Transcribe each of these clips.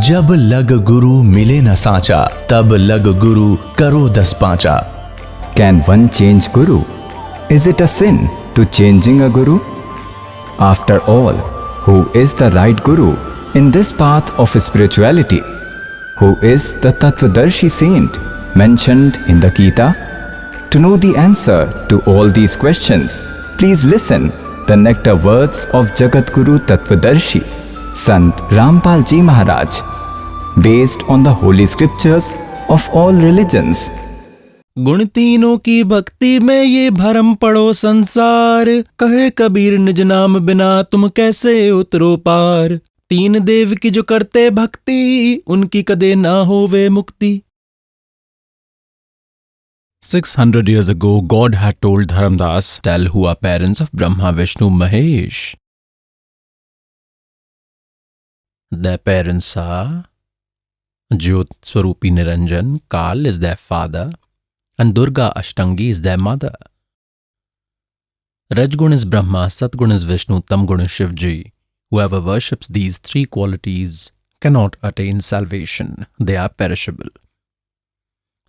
जब लग गुरु मिले न साचा, तब लग गुरु करो 10 पांचा। Can one change Guru? Is it a sin to changing a Guru? After all, who is the right Guru in this path of spirituality? Who is the Tattvadarshi saint mentioned in the Gita? To know the answer to all these questions, please listen the nectar words of Jagat Guru Tattvadarshi, Sant Rampal Ji Maharaj, based on the holy scriptures of all religions. गुण तीनों की भक्ति में ये भरम पड़ो संसार, कहे कबीर निज नाम बिना तुम कैसे उतरो पार। तीन देव की जो करते भक्ति, उनकी कदे ना होवे मुक्ति। 600 years ago, God had told Dharamdas, tell who are parents of Brahma, Vishnu, Mahesh. Their parents are Jyot Swarupi Niranjan, Kal is their father, and Durga Ashtangi is their mother. Rajgun is Brahma, Satgun is Vishnu, Tamgun is Shivji. Whoever worships these three qualities cannot attain salvation. They are perishable.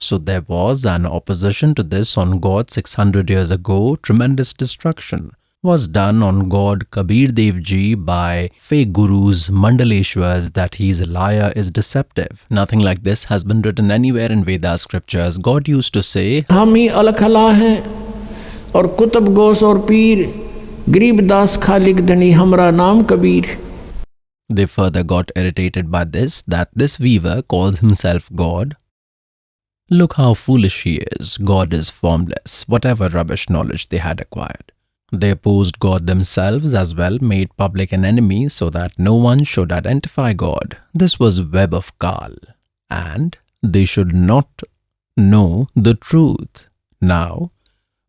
So there was an opposition to this on God 600 years ago. Tremendous destruction was done on God Kabir Dev Ji by fake gurus, mandaleshwars, that he is a liar, is deceptive. Nothing like this has been written anywhere in Veda scriptures. God used to say, हम ही अलखला हैं और कुतुब गोस और पीर, गरीबदास खालिक धनी हमरा नाम Kabir. They further got irritated by this, that this weaver calls himself God. Look how foolish he is. God is formless, whatever rubbish knowledge they had acquired. They opposed God themselves as well, made public an enemy so that no one should identify God. This was web of Kal, and they should not know the truth. Now,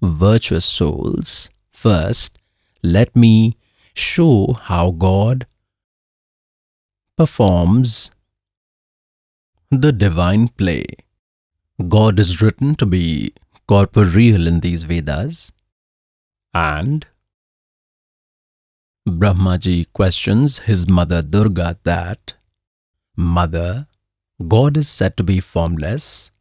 virtuous souls, first, let me show how God performs the divine play. God is written to be corporeal in these Vedas, and Brahmaji questions his mother Durga that, Mother, God is said to be formless,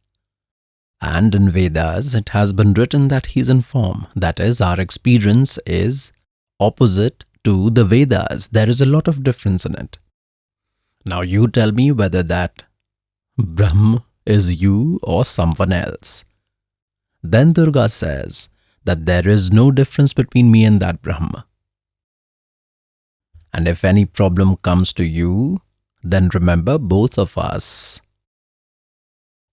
and in Vedas it has been written that he is in form. That is, our experience is opposite to the Vedas. There is a lot of difference in it. Now you tell me whether that Brahm is you or someone else. Then Durga says that there is no difference between me and that Brahma. And if any problem comes to you, then remember both of us.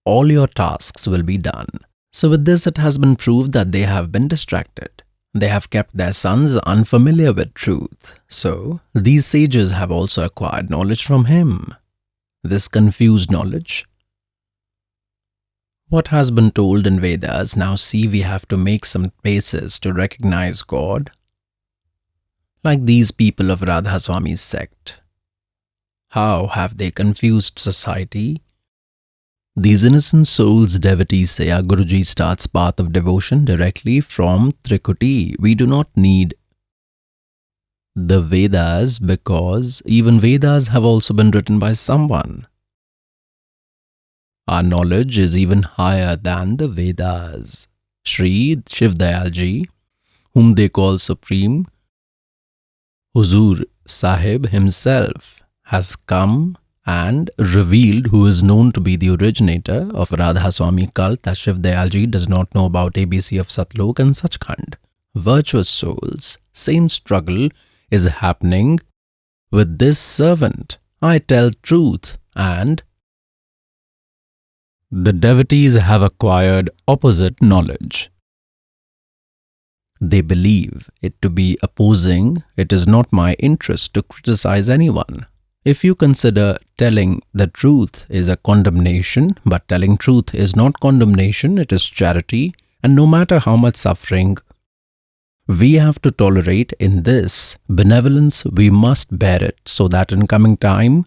All your tasks will be done. So with this it has been proved that they have been distracted. They have kept their sons unfamiliar with truth. So these sages have also acquired knowledge from him. This confused knowledge, what has been told in Vedas, now see, we have to make some paces to recognize God. Like these people of Radha Swami's sect. How have they confused society? These innocent souls, devotees say, our Guruji starts path of devotion directly from Trikuti. We do not need the Vedas because even Vedas have also been written by someone. Our knowledge is even higher than the Vedas. Shri Shiv Dayal Ji, whom they call Supreme, Huzur Sahib himself has come and revealed who is known to be the originator of Radha Swami cult, that Shiv Dayal Ji does not know about ABC of Satlok and Sachkhand. Virtuous souls, same struggle is happening with this servant. I tell truth, and the devotees have acquired opposite knowledge. They believe it to be opposing. It is not my interest to criticize anyone. If you consider telling the truth is a condemnation, but telling truth is not condemnation, it is charity, and no matter how much suffering we have to tolerate in this benevolence, we must bear it so that in coming time,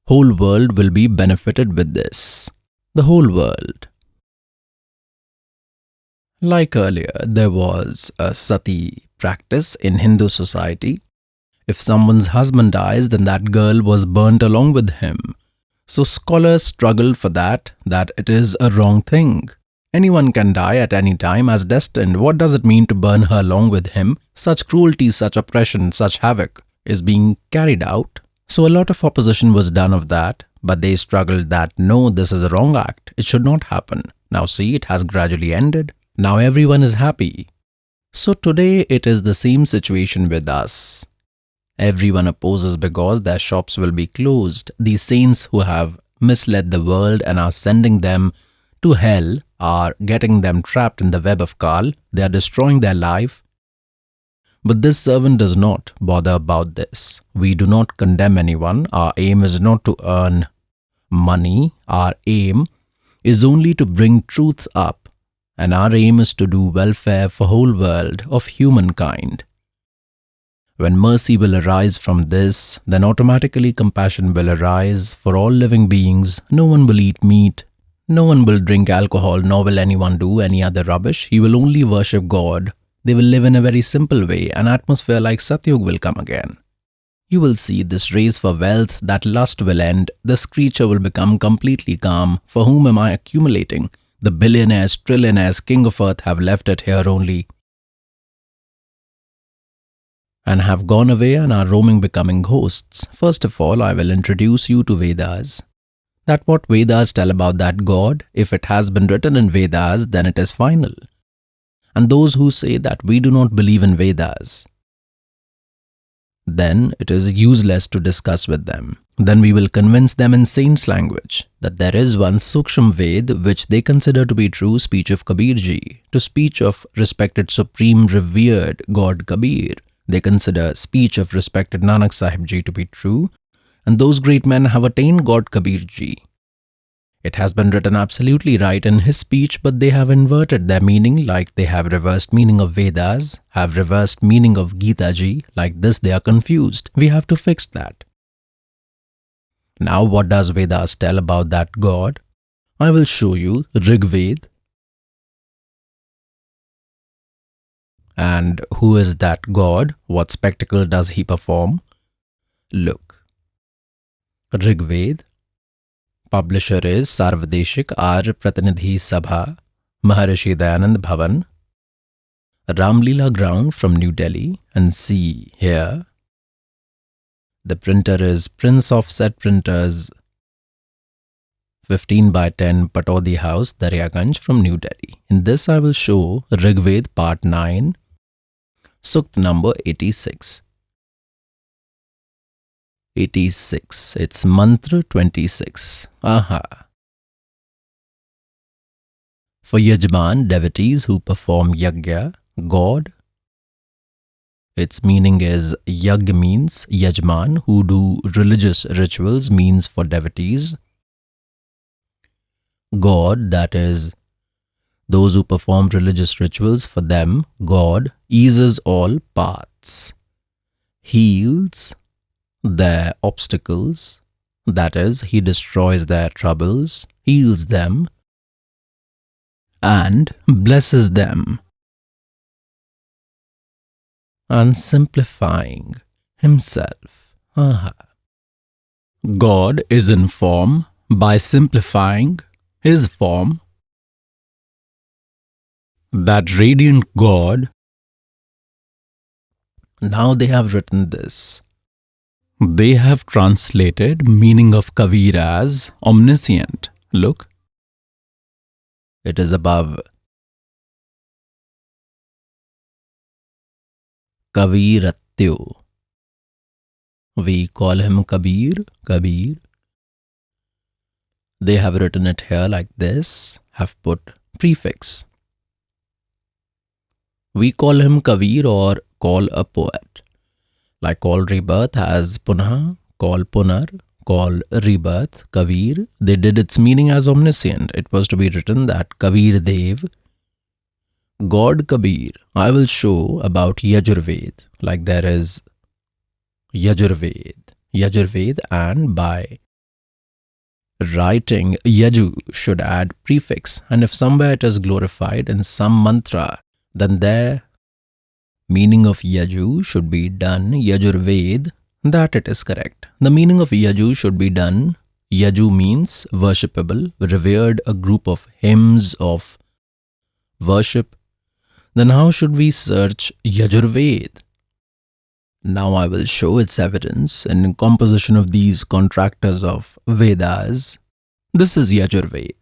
whole world will be benefited with this. The whole world. Like earlier, there was a sati practice in Hindu society. If someone's husband dies, then that girl was burnt along with him. So scholars struggled for that it is a wrong thing. Anyone can die at any time as destined. What does it mean to burn her along with him? Such cruelty, such oppression, such havoc is being carried out. So a lot of opposition was done of that, but they struggled that no, this is a wrong act. It should not happen. Now see, it has gradually ended. Now everyone is happy. So today it is the same situation with us. Everyone opposes because their shops will be closed. These saints who have misled the world and are sending them to hell are getting them trapped in the web of Kal. They are destroying their life. But this servant does not bother about this. We do not condemn anyone. Our aim is not to earn money. Our aim is only to bring truth up. And our aim is to do welfare for whole world of humankind. When mercy will arise from this, then automatically compassion will arise for all living beings. No one will eat meat. No one will drink alcohol, nor will anyone do any other rubbish. He will only worship God. They will live in a very simple way. An atmosphere like Satyug will come again. You will see this race for wealth, that lust will end. This creature will become completely calm. For whom am I accumulating? The billionaires, trillionaires, king of earth have left it here only, and have gone away and are roaming, becoming ghosts. First of all, I will introduce you to Vedas. That what Vedas tell about that God, if it has been written in Vedas, then it is final. And those who say that we do not believe in Vedas, then it is useless to discuss with them. Then we will convince them in saints' language that there is one Suksham Ved which they consider to be true speech of Kabirji, to speech of respected supreme revered God Kabir. They consider speech of respected Nanak Sahib Ji to be true, and those great men have attained God Kabir Ji. It has been written absolutely right in his speech, but they have inverted their meaning, like they have reversed meaning of Vedas, have reversed meaning of Gita Ji. Like this they are confused. We have to fix that. Now what does Vedas tell about that God? I will show you Rig Ved. And who is that God? What spectacle does he perform? Look. Rig Ved. Publisher is Sarvadeshik Arya Pratinidhi Sabha, Maharishi Dayanand Bhavan, Ramlila Ground from New Delhi. And see here, the printer is Prince Offset Printers, 15 by 10 Patodi House, Daryaganj from New Delhi. In this I will show Rig Ved Part 9, Sukt number 86. 86. It's Mantra 26. Aha. For Yajman, devotees who perform Yagya, God. Its meaning is Yag means Yajman, who do religious rituals, means for devotees. God, that is, those who perform religious rituals, for them, God eases all paths, heals their obstacles, that is, he destroys their troubles, heals them, and blesses them, and simplifying himself. Aha. God is in form by simplifying his form. That radiant God. Now they have written this. They have translated meaning of Kabir as omniscient. Look. It is above. Kaviratyo. We call him Kabir, Kabir. They have written it here like this, have put prefix. We call him Kabir or call a poet. Like call rebirth as Punah, call Punar, call rebirth, Kabir. They did its meaning as omniscient. It was to be written that Kabir Dev, God Kabir. I will show about Yajurved. Like there is Yajurved, and by writing Yaju should add prefix, and if somewhere it is glorified in some mantra, then there meaning of Yaju should be done Yajurved, that it is correct. The meaning of Yaju should be done Yaju means worshipable, revered, a group of hymns of worship. Then how should we search Yajurved? Now I will show its evidence in composition of these contractors of Vedas. This is Yajurved.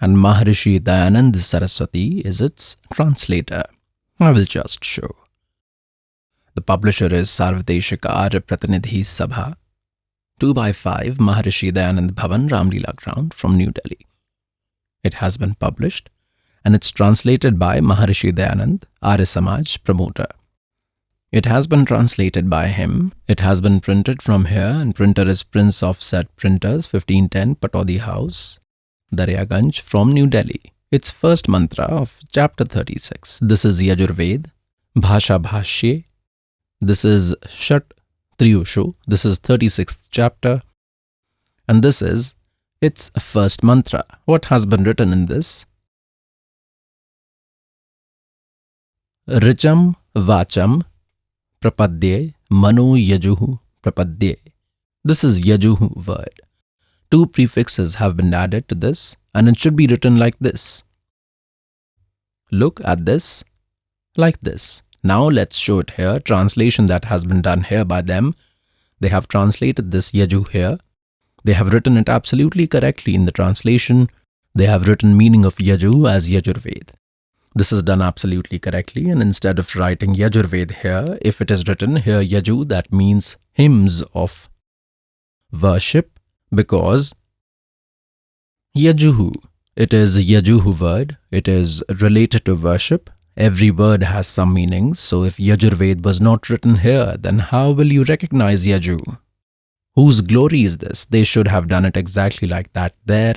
And Maharishi Dayanand Saraswati is its translator. I will just show. The publisher is Sarvadeshika Arya Pratinidhi Sabha, 2/5 Maharishi Dayanand Bhavan, Ramlila Ground from New Delhi. It has been published and it's translated by Maharishi Dayanand, Arya Samaj promoter. It has been translated by him. It has been printed from here, and printer is Prince Offset Printers, 1510 Patodi House, Daryaganj from New Delhi. It's first mantra of chapter 36. This is Yajurved, Bhasha Bhashye. This is Shat Triyushu. This is 36th chapter. And this is its first mantra. What has been written in this? Richam Vacham Prapadye Mano Yajuhu Prapadye. This is Yajuhu word. 2 prefixes have been added to this, and it should be written like this. Look at this, like this. Now let's show it here. Translation that has been done here by them. They have translated this Yaju here. They have written it absolutely correctly in the translation. They have written meaning of Yaju as Yajurved. This is done absolutely correctly, and instead of writing Yajurved here, if it is written here Yaju, that means hymns of worship, because Yajuhu, it is Yajuhu word, it is related to worship. Every word has some meaning, so if Yajurved was not written here, then how will you recognize Yaju? Whose glory is this? They should have done it exactly like that there,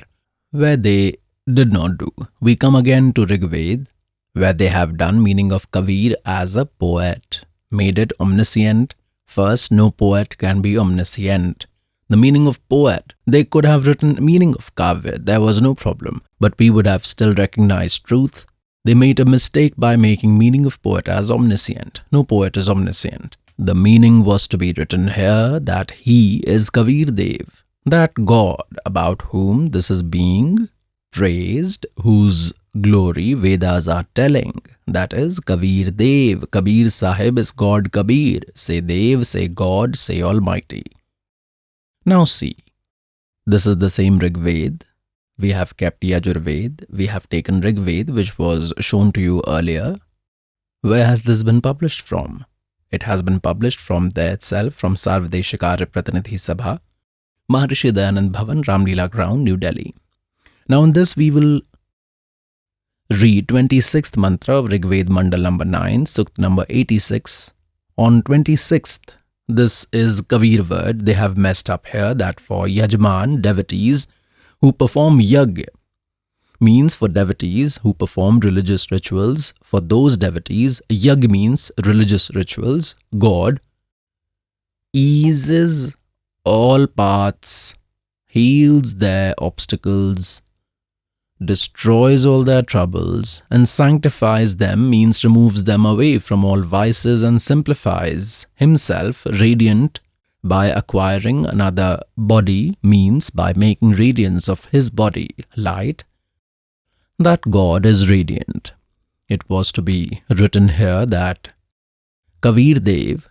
where they did not do. We come again to Rigved, where they have done meaning of Kavir as a poet, made it omniscient. First, no poet can be omniscient. The meaning of poet, they could have written meaning of Kavya, there was no problem, but we would have still recognized truth. They made a mistake by making meaning of poet as omniscient. No poet is omniscient. The meaning was to be written here that he is Kavir Dev, that God about whom this is being praised, whose glory Vedas are telling. That is Kavir Dev. Kabir Sahib is God Kabir. Say Dev, say God, say Almighty. Now see, this is the same Rigved. We have kept Yajurved. We have taken Rigved, which was shown to you earlier. Where has this been published from? It has been published from there itself, from Sarvadeshika Arya Pratinidhi Sabha, Maharishi Dayanand Bhavan, Ramlila Ground, New Delhi. Now in this we will read 26th mantra of Rigved Mandal number 9, Sukt number 86. On 26th, this is Kavir word. They have messed up here that for Yajman, devotees who perform Yag, means for devotees who perform religious rituals. For those devotees, Yag means religious rituals. God eases all paths, heals their obstacles, destroys all their troubles, and sanctifies them, means removes them away from all vices and simplifies himself radiant by acquiring another body, means by making radiance of his body light. That God is radiant. It was to be written here that Kavir Dev,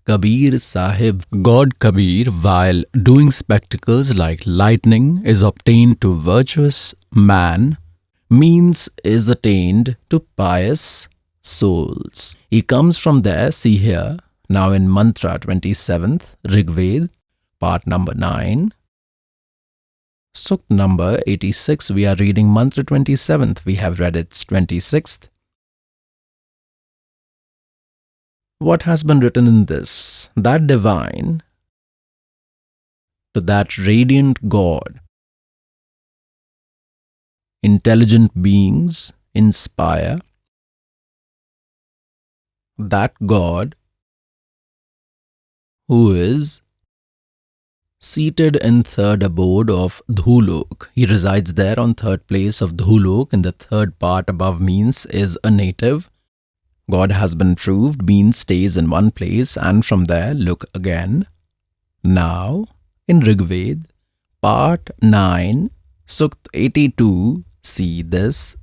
Kabir Sahib, God Kabir, while doing spectacles like lightning, is obtained to virtuous man, means is attained to pious souls. He comes from there, see here, now in mantra 27th, Rigved, part number 9, Sukt number 86, we are reading mantra 27th, we have read its 26th. What has been written in this? That divine, to that radiant God, intelligent beings inspire. That God who is seated in third abode of Dhulok. He resides there on third place of Dhulok, in the third part above, means is a native. God has been proved, means stays in one place, and from there look again. Now, in Rigved, part 9, Sukt 82, see this.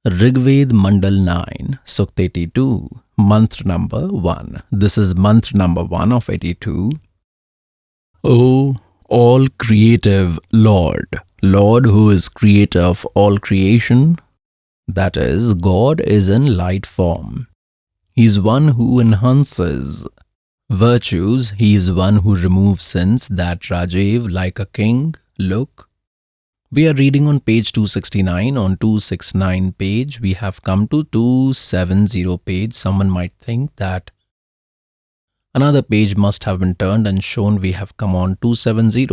Rigved Mandal 9, Sukt 82, mantra number 1. This is mantra number 1 of 82. O all creative Lord, Lord who is creator of all creation, that is, God is in light form. He is one who enhances virtues. He is one who removes sins, that Rajiv like a king. Look, we are reading on page 269. On 269 page, we have come to 270 page. Someone might think that another page must have been turned and shown we have come on 270.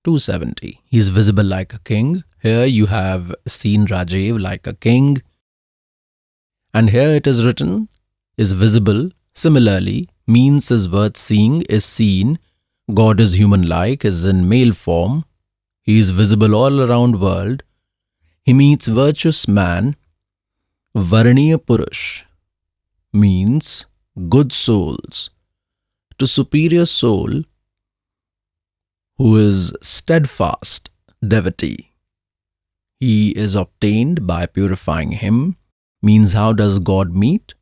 270. He is visible like a king. Here you have seen Rajiv like a king. And here it is written, is visible. Similarly, means is worth seeing, is seen. God is human-like, is in male form. He is visible all around world. He meets virtuous man. Varaniya Purush means good souls. To superior soul, who is steadfast devotee. He is obtained by purifying him. Means how does God meet?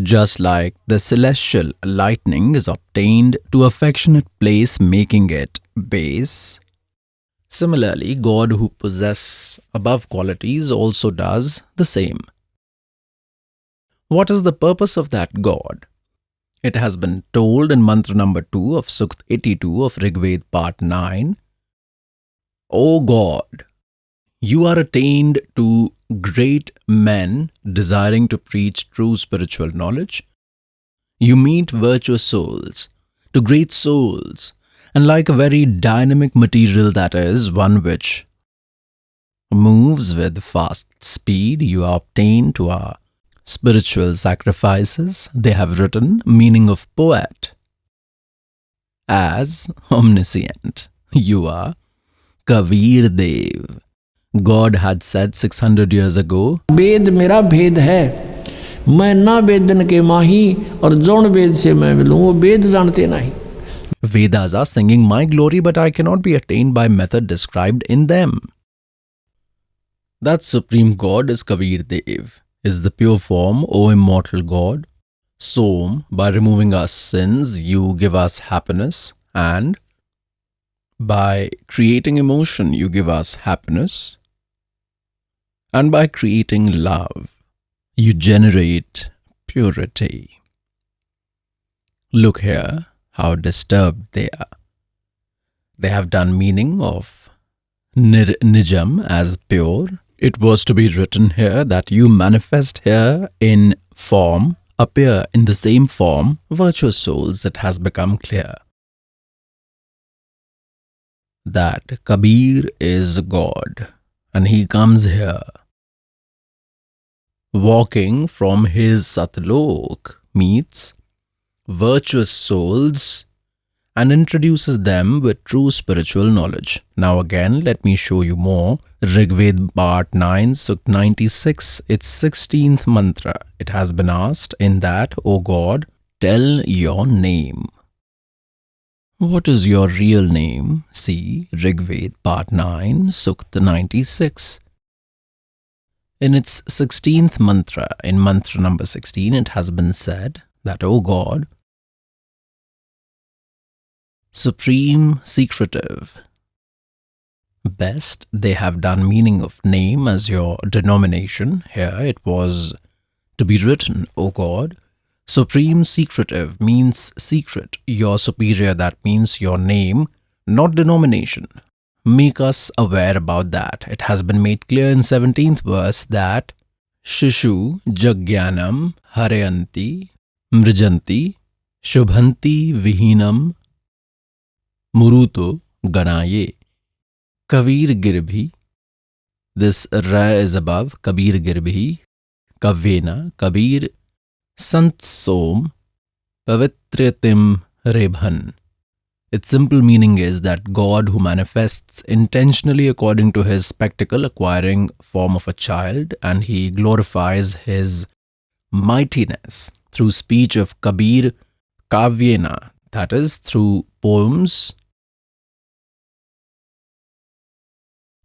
Just like the celestial lightning is obtained to affectionate place, making it base. Similarly, God who possesses above qualities also does the same. What is the purpose of that God? It has been told in mantra number 2 of Sukt 82 of Rigved part 9. O God, you are attained to great men desiring to preach true spiritual knowledge. You meet virtuous souls, to great souls, and like a very dynamic material, that is, one which moves with fast speed, you are obtained to our spiritual sacrifices. They have written meaning of poet as omniscient. You are Kabir Dev. God had said 600 years ago, वेद मेरा भेद है, मैं ना वेदन के माही और जौन वेद से मैं मिलूं वो वेद जानते नहीं. Vedas are singing my glory, but I cannot be attained by method described in them. That supreme God is Kabir Dev, is the pure form, O immortal God. Som, by removing our sins, you give us happiness, and by creating emotion, you give us happiness. And by creating love, you generate purity. Look here, how disturbed they are. They have done meaning of Nijam as pure. It was to be written here that you manifest here in form, appear in the same form, virtuous souls. It has become clear that Kabir is God, and he comes here walking from his Satlok, meets virtuous souls and introduces them with true spiritual knowledge. Now again, let me show you more. Rigved part 9, Sukt 96, its 16th mantra. It has been asked in that, O God, tell your name. What is your real name? See Rigved part 9, Sukt 96. In its 16th mantra, in mantra number 16, it has been said that, O God, supreme secretive, best, they have done meaning of name as your denomination. Here it was to be written, O God, supreme secretive means secret, your superior, that means your name, not denomination. Make us aware about that. It has been made clear in 17th verse that Shishu Jagyanam Harayanti Mrijanti Shubhanti Vihinam Muruto Ganaye. Kabir Girbhi. This Ra is above. Kabir Girbhi. Kavena. Kabir Sant Som Pavitriyatim Rebhan. Its simple meaning is that God who manifests intentionally according to his spectacle, acquiring form of a child, and he glorifies his mightiness through speech of Kabir Kavyena, that is, through poems.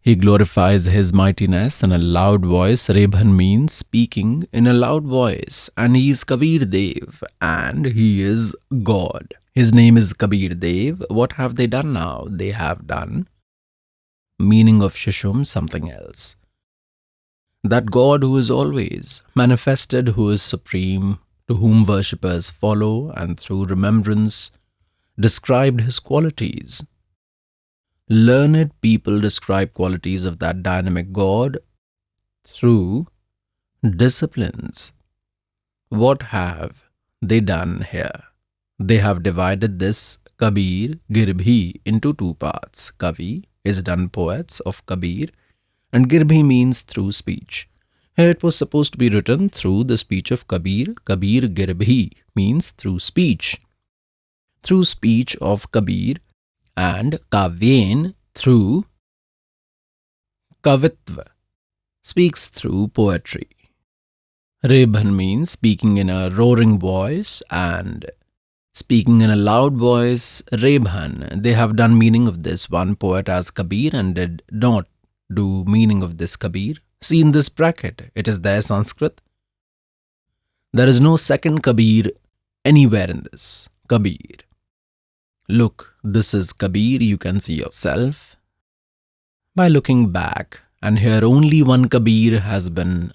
He glorifies his mightiness in a loud voice. Rebhan means speaking in a loud voice. And he is Kabir Dev, and he is God. His name is Kabir Dev. What have they done now? They have done meaning of Shishum, something else. That God who is always manifested, who is supreme, to whom worshippers follow, and through remembrance described his qualities. Learned people describe qualities of that dynamic God through disciplines. What have they done here? They have divided this Kabir Girbhi into two parts. Kavi is done poets of Kabir, and Girbhi means through speech. Here it was supposed to be written through the speech of Kabir. Kabir Girbhi means through speech. Through speech of Kabir, and Kavyen through Kavitva, speaks through poetry. Rebhan means speaking in a roaring voice, and speaking in a loud voice, Rebhan. They have done meaning of this one poet as Kabir and did not do meaning of this Kabir. See in this bracket, it is their Sanskrit. There is no second Kabir anywhere in this. Kabir. Look, this is Kabir, you can see yourself. By looking back, and here only one Kabir has been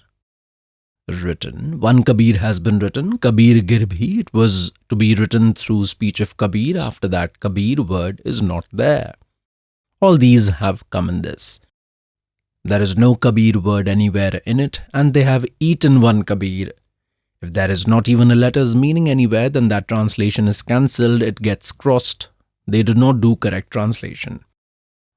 written. One Kabir has been written, Kabir Girbhi. It was to be written through speech of Kabir. After that, Kabir word is not there. All these have come in this. There is no Kabir word anywhere in it, and they have eaten one Kabir. If there is not even a letter's meaning anywhere, then that translation is cancelled, it gets crossed. They do not do correct translation.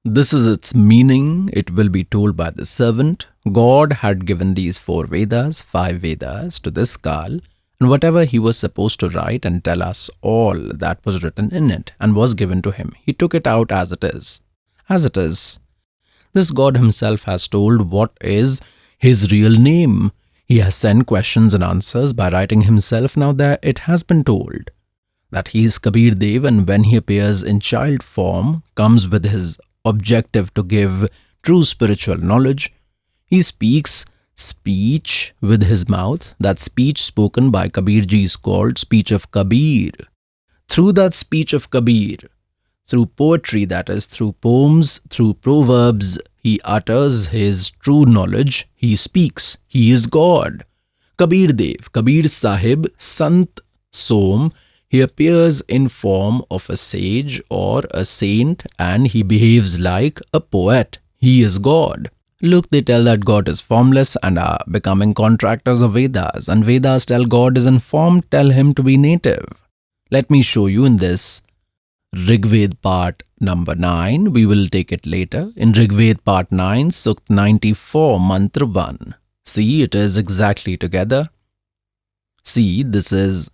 This is its meaning. It will be told by the servant. God had given these 4 Vedas, 5 Vedas to this Kal, and whatever he was supposed to write and tell us all that was written in it and was given to him, he took it out as it is. As it is. This God himself has told what is his real name. He has sent questions and answers by writing himself. Now there it has been told that he is Kabir Dev, and when he appears in child form, comes with his objective to give true spiritual knowledge. He speaks speech with his mouth. That speech spoken by Kabir Ji is called speech of Kabir. Through that speech of Kabir, through poetry, that is, through poems, through proverbs, he utters his true knowledge. He speaks. He is God. Kabir Dev, Kabir Sahib, Sant Som, he appears in form of a sage or a saint, and he behaves like a poet. He is God. Look, they tell that God is formless and are becoming contractors of Vedas, and Vedas tell God is in form, tell him to be native. Let me show you in this Rigved part number 9. We will take it later. In Rigved part 9, Sukt 94, Mantra 1. See, it is exactly together. See, this is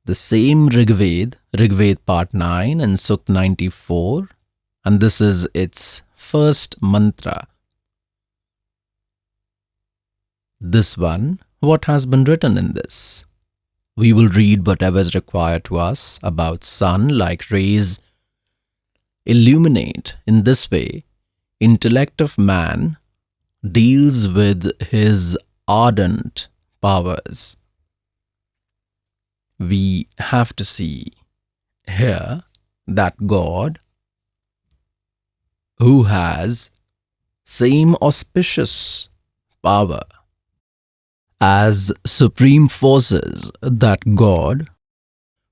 the same Rigved, Rigved part 9 and Sukt 94, and this is its first mantra. This one, what has been written in this? We will read whatever is required to us about sun, like rays illuminate. In this way, intellect of man deals with his ardent powers. We have to see here that God, who has same auspicious power as supreme forces, that God,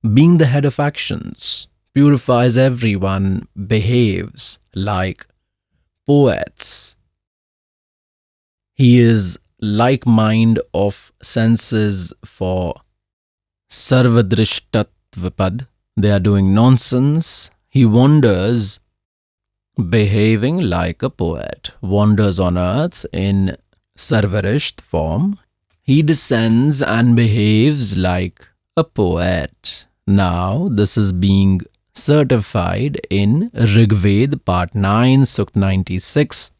being the head of actions, purifies everyone, behaves like poets. He is like mind of senses for Sarvadrishtatvapad. They are doing nonsense. He wanders, behaving like a poet, wanders on earth in Sarvarisht form. He descends and behaves like a poet. Now, this is being certified in Rigved part 9, Sukt 96,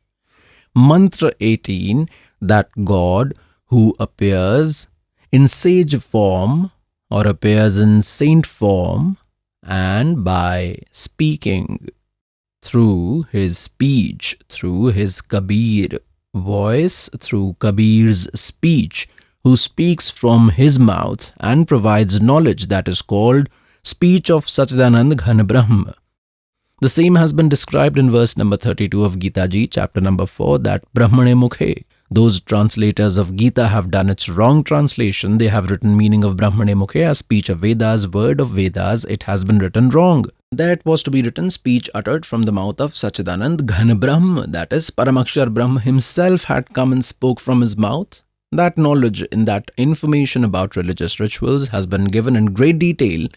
Mantra 18, that God who appears in sage form or appears in saint form, and by speaking through his speech, through his Kabir voice, through Kabir's speech, who speaks from his mouth and provides knowledge that is called speech of Satchidanand Ghan Brahm. The same has been described in verse number 32 of Gita Ji, chapter number 4, that Brahmane Mukhe. Those translators of Gita have done its wrong translation. They have written meaning of Brahmane Mukhe as speech of Vedas, word of Vedas. It has been written wrong. That was to be written speech uttered from the mouth of Satchidanand Ghan Brahm. That is, Paramakshar Brahm himself had come and spoke from his mouth. That knowledge in that information about religious rituals has been given in great detail,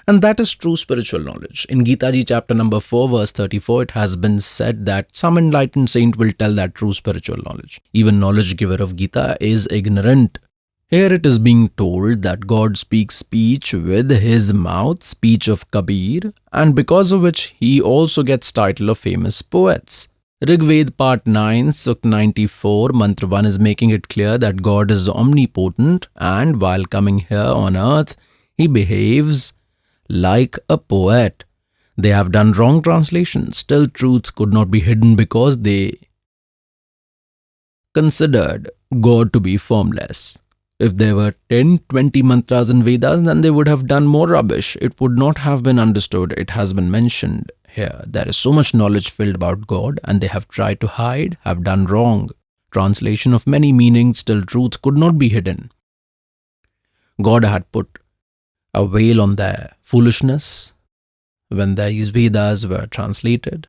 and that is true spiritual knowledge. In Gita Ji chapter number 4 verse 34, it has been said that some enlightened saint will tell that true spiritual knowledge. Even knowledge giver of Gita is ignorant. Here it is being told that God speaks speech with his mouth, speech of Kabir, and because of which he also gets title of famous poets. Rigved part 9, Sukh 94, mantra 1 is making it clear that God is omnipotent, and while coming here on earth, he behaves like a poet. They have done wrong translation. Still truth could not be hidden because they considered God to be formless. If there were 10-20 mantras in Vedas, then they would have done more rubbish. It would not have been understood. It has been mentioned here. There is so much knowledge filled about God, and they have tried to hide, have done wrong translation of many meanings. Still truth could not be hidden. God had put a veil on their foolishness when these Vedas were translated.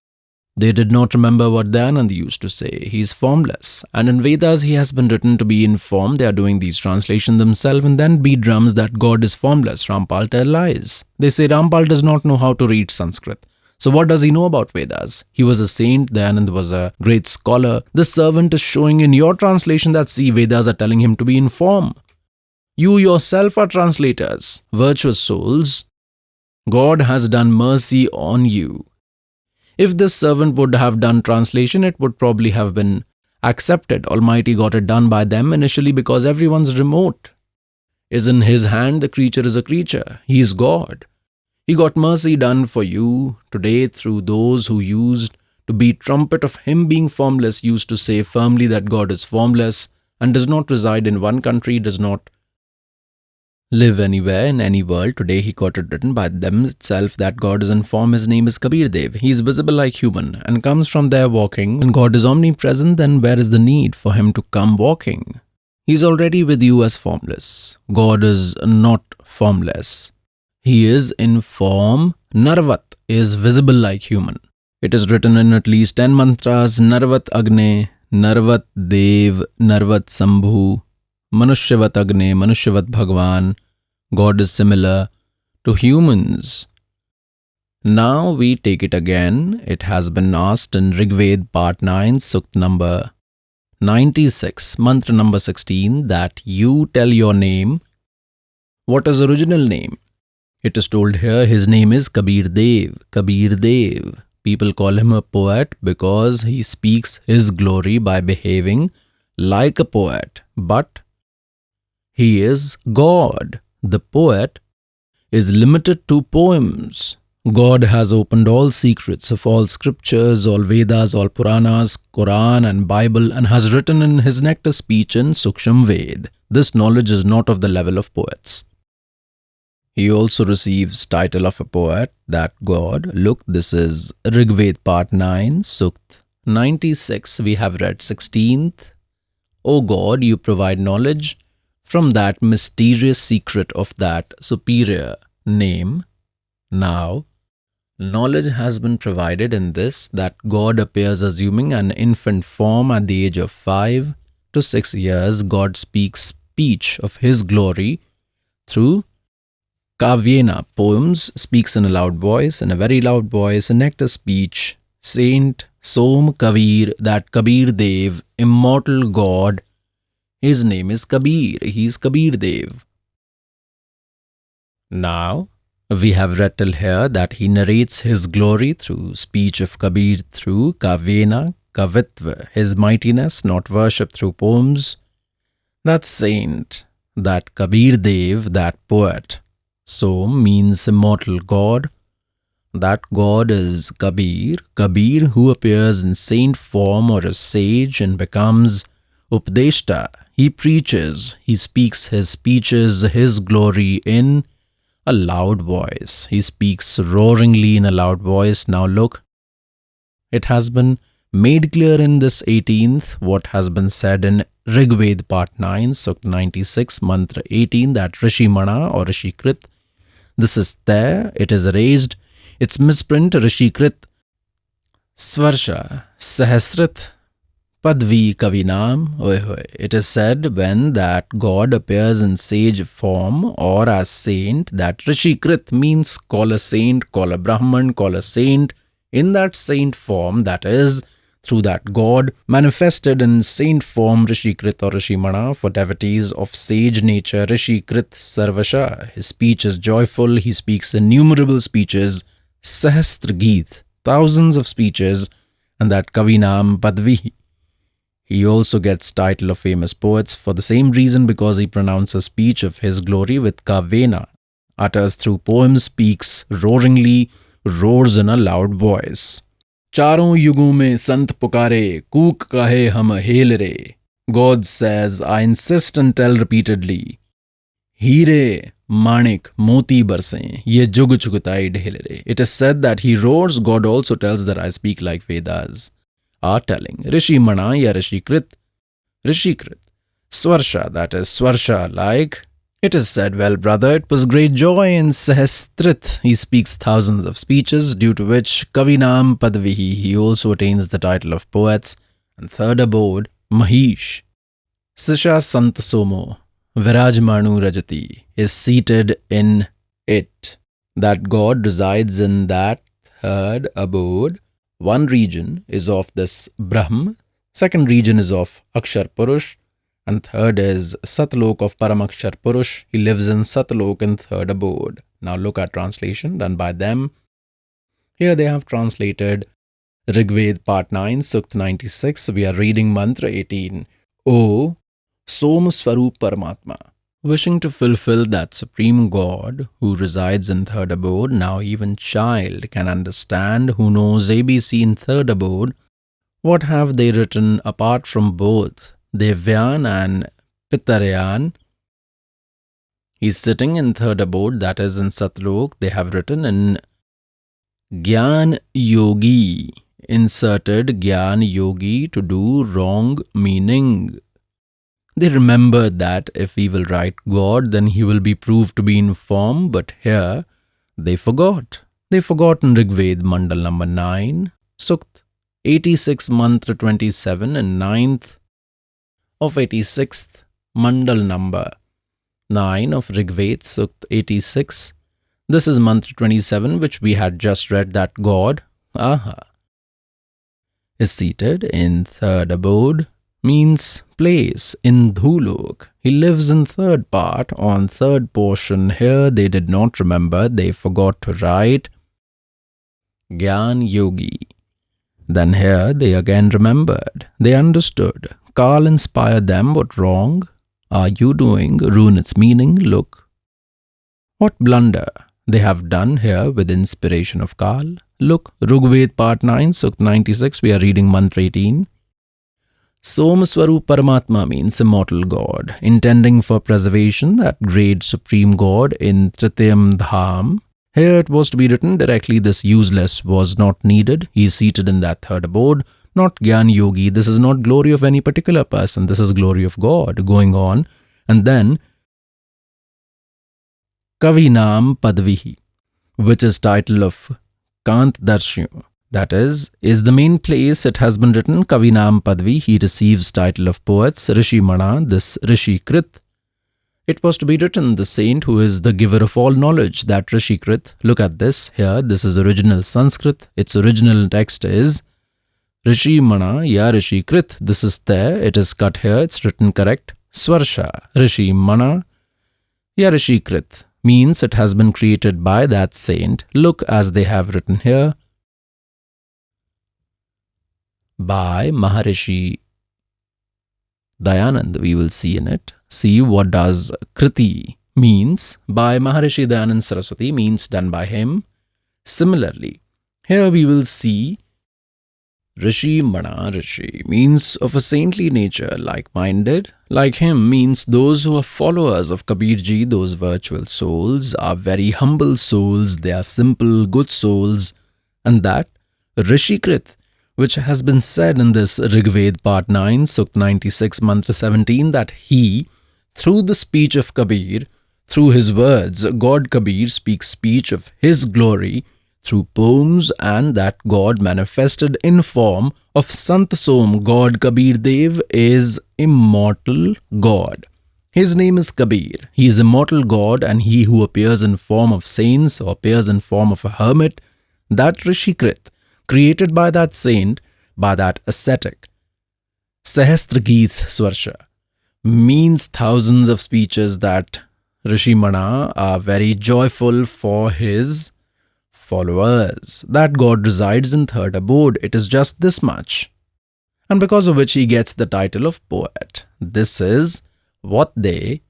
They did not remember what Dayanand used to say. He is formless. And in Vedas, he has been written to be in form. They are doing these translations themselves and then beat drums that God is formless. Rampal tell lies. They say Rampal does not know how to read Sanskrit. So what does he know about Vedas? He was a saint. Dayanand was a great scholar. The servant is showing in your translation that, see, Vedas are telling him to be in form. You yourself are translators, virtuous souls. God has done mercy on you. If this servant would have done translation, it would probably have been accepted. Almighty got it done by them initially because everyone's remote is in his hand. The creature is a creature. He is God. He got mercy done for you today through those who used to beat trumpet of him being formless, used to say firmly that God is formless and does not reside in one country, does not live anywhere in any world. Today he got it written by them itself that God is in form. His name is Kabir Dev. He is visible like human and comes from there walking. When God is omnipresent, then where is the need for him to come walking? He is already with you as formless. God is not formless. He is in form. Narvat is visible like human. It is written in at least 10 mantras. Narvat Agne, Narvat Dev, Narvat Sambhu, Manushyavat Agne, Manushyavat Bhagwan. God is similar to humans. Now we take it again. It has been asked in Rigved part 9, Sukh number 96, mantra number 16, that you tell your name. What is original name? It is told here his name is Kabir Dev. Kabir Dev. People call him a poet because he speaks his glory by behaving like a poet. But he is God. The poet is limited to poems. God has opened all secrets of all scriptures, all Vedas, all Puranas, Quran and Bible, and has written in his nectar speech in Suksham Ved. This knowledge is not of the level of poets. He also receives title of a poet, that God. Look, this is Rigved part 9, Sukh 96. We have read 16th. O God, you provide knowledge from that mysterious secret of that superior name. Now, knowledge has been provided in this, that God appears assuming an infant form at the age of 5 to 6 years. God speaks speech of his glory through Kavyena, poems, speaks in a loud voice, in a very loud voice, a nectar speech. Saint Som Kabir, that Kabir Dev, immortal God, his name is Kabir. He is Kabir Dev. Now, we have read till here that he narrates his glory through speech of Kabir, through Kavyena, Kavitva, his mightiness, not worship through poems. That saint, that Kabir Dev, that poet, Som means immortal God. That God is Kabir. Kabir, who appears in saint form or a sage and becomes Updeshta. He preaches, he speaks his speeches, his glory in a loud voice. He speaks roaringly in a loud voice. Now look, it has been made clear in this 18th what has been said in Rigved part 9, Sukta 96, Mantra 18, that Rishi Mana or Rishi Krit. This is there, it is erased. Its misprint Rishi Krit. Svarsha, Sahasrit, Padvi Kavinam. It is said when that God appears in sage form or as saint, that Rishi Krit means call a saint, call a Brahman, call a saint in that saint form, that is, through that God manifested in saint form, Rishi Krit or Rishi Mana, for devotees of sage nature, Rishi Krit Sarvasha. His speech is joyful, he speaks innumerable speeches, Sahastra Geet, thousands of speeches, and that Kavinam Padvi. He also gets title of famous poets for the same reason, because he pronounces speech of his glory with Kavena, utters through poems, speaks roaringly, roars in a loud voice. Charon युगों में संत पुकारे, कूक कहे हम hello रे. God says, I insist and tell repeatedly, हीरे माणिक मोती बरसें, ये जुग चुगताई ढेल रे. It is said that he roars. God also tells that I speak like Vedas are telling. Rishi Mana ya Rishi Krit. Swarsha, that is Swarsha like. It is said, well brother, it was great joy in Sahastrit. He speaks thousands of speeches, due to which Kavinam Padvihi, he also attains the title of poets. And third abode, Mahish. Sisha Sant Somo, Virajmanu Rajati, is seated in it. That God resides in that third abode. One region is of this Brahm, second region is of Akshar Purush, and third is Satlok of Paramakshar Purush. He lives in Satlok in third abode. Now look at translation done by them. Here they have translated Rigved part 9, Sukta 96. We are reading Mantra 18. O Som Swarup Paramatma. Wishing to fulfill that supreme God who resides in third abode, now even child can understand who knows ABC in third abode. What have they written apart from both Devyan and Pitarayan? He's sitting in third abode, that is in Satlok. They have written in Gyan Yogi, inserted Gyan Yogi to do wrong meaning. They remembered that if we will write God, then he will be proved to be in form, but here they forgot. They forgot in Rigved Mandal number 9, Sukt 86 Mantra 27 and 9th of 86th Mandal number 9 of Rigved Sukt 86. This is Mantra 27, which we had just read, that God, is seated in third abode, means place in Dhulok. He lives in third part, on third portion. Here they did not remember, they forgot to write Gyan Yogi. Then here they again remembered, they understood. Kal inspired them. What wrong are you doing? Ruin its meaning. Look what blunder they have done here with inspiration of Kal. Look, Rigved part 9, Sukt 96, we are reading Mantra 18. Som Swarup Paramatma means immortal God, intending for preservation that great supreme God in Tritiyam Dham. Here it was to be written directly, this useless was not needed. He is seated in that third abode, not Gyan Yogi. This is not glory of any particular person. This is glory of God going on. And then Kavinam Padvihi, which is title of Kant Darshu. That is the main place. It has been written Kavinam Padvi. He receives title of poets. Rishi Mana, this Rishi Krit. It was to be written the saint who is the giver of all knowledge, that Rishi Krit. Look at this here. This is original Sanskrit. Its original text is Rishi Mana ya Rishi Krit. This is there. It is cut here. It's written correct. Swarsha. Rishi Mana ya Rishi Krit means it has been created by that saint. Look as they have written here. By Maharishi Dayanand, we will see in it. See what does Kriti means by Maharishi Dayanand Saraswati means done by him. Similarly, here we will see Rishi Mana Rishi means of a saintly nature, like-minded. Like him means those who are followers of Kabir Ji, those virtual souls, are very humble souls, they are simple, good souls. And that Rishikrit, which has been said in this Rigved part 9, Sukt 96, Mantra 17, that he, through the speech of Kabir, through his words, God Kabir speaks speech of his glory through poems, and that God manifested in form of Sant Som, God Kabir Dev, is immortal God. His name is Kabir. He is immortal God, and he who appears in form of saints or appears in form of a hermit, that Rishikrit, created by that saint, by that ascetic. Sahastra-geet Swarsha means thousands of speeches that Rishi Mana are very joyful for his followers, that God resides in third abode. It is just this much. And because of which he gets the title of poet. This is what they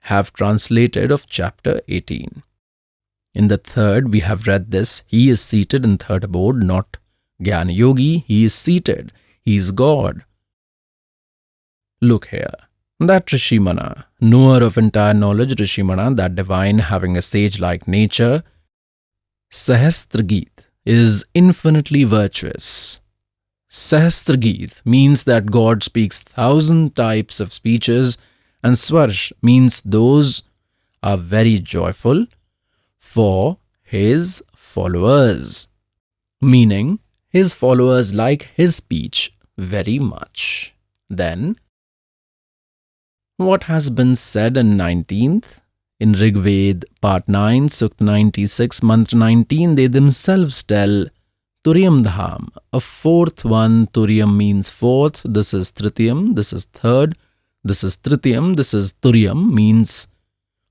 have translated of chapter 18. In the third, we have read this. He is seated in third abode, not Jnana Yogi. He is seated. He is God. Look here. That Rishi Mana, knower of entire knowledge, Rishi Mana, that divine having a sage-like nature, Sahastra-geet is infinitely virtuous. Sahastra-geet means that God speaks 1,000 types of speeches, and Swarsh means those are very joyful for his followers, meaning his followers like his speech very much. Then, what has been said in 19th? In Rigved, part 9, Sukt 96, Mantra 19, they themselves tell Turyam Dham, a fourth one. Turyam means fourth, this is Tritiyam, this is third, this is Tritiyam, this is Turyam, means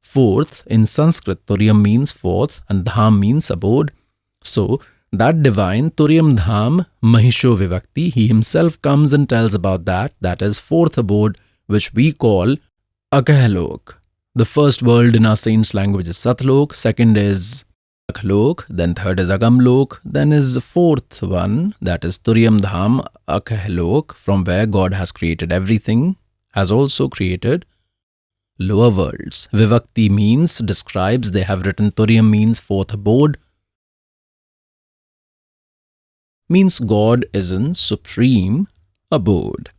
fourth. In Sanskrit, Turyam means fourth and Dham means abode. So, that divine Turyam Dham, Mahisho Vivakti, he himself comes and tells about that. That is fourth abode, which we call Akahlok. The first world in our saints' language is Satlok, second is Akhlok, then third is Agamlok, then is the fourth one, that is Turyam Dham, Akahlok, from where God has created everything, has also created lower worlds. Vivakti means, describes, they have written Turyam means fourth abode, means God is in supreme abode.